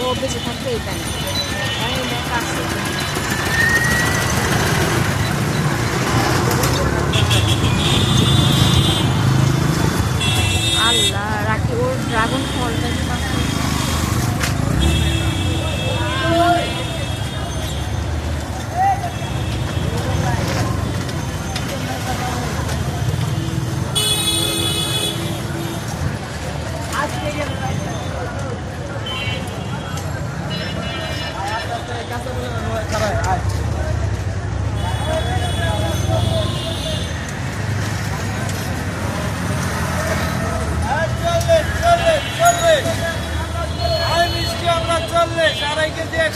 ও বেঁচে থাকবে এটা না আল্লাহ রাখি ওর ড্রাগন ফলটা আড়াই কেজি 100